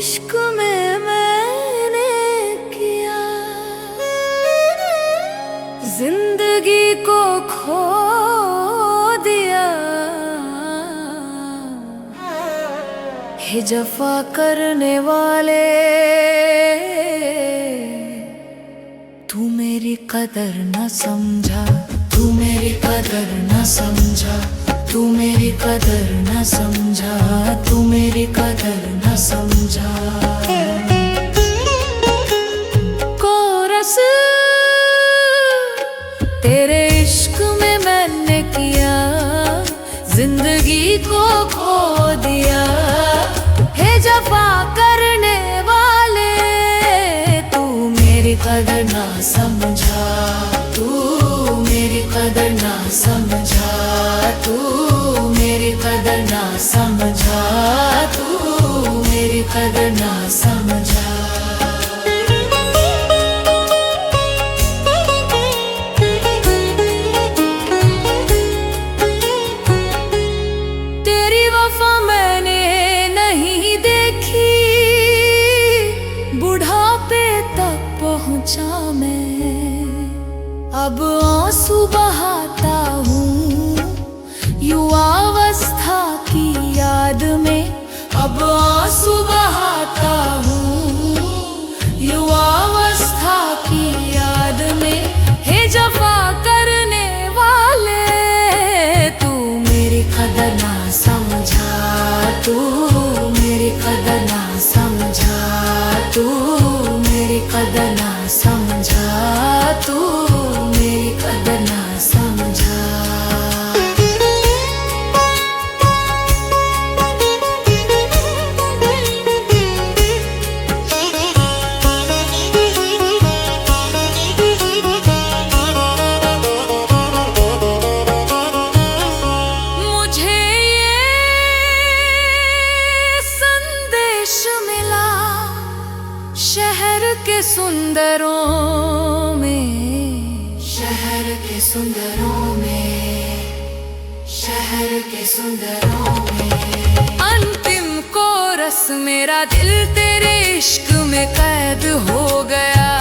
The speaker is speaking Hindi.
इश्क में मैंने किया, जिंदगी को खो दिया। हे जफा करने वाले, तू मेरी कदर न समझा, तू मेरी कदर न समझा, तू मेरी कदर न समझा, तू मेरी कदर न समझा। कोरस तेरे इश्क में मैंने किया, जिंदगी को खो दिया। हे जफा करने वाले, तू मेरी कदर ना समझा, तू मेरी कदर ना समझा, तू मेरी कदर ना समझा, तू मेरी कदर ना समझा। तेरी वफा मैंने नहीं देखी, बुढ़ापे तक पहुंचा मैं। अब आंसू बहाता हूँ युवावस्था की याद में, अब आंसू बहाता हूँ युवावस्था की याद में। हे जफा करने वाले, तू मेरी कदर ना समझा, तू मेरी कदर ना समझा, तू मेरी कदर ना समझा, तू मेरी कदर ना समझा। मुझे ये संदेश मिला शहर के सुंदरों में, शहर के सुंदरों में, शहर के सुंदरों में। अंतिम कोरस मेरा दिल तेरे इश्क में कैद हो गया।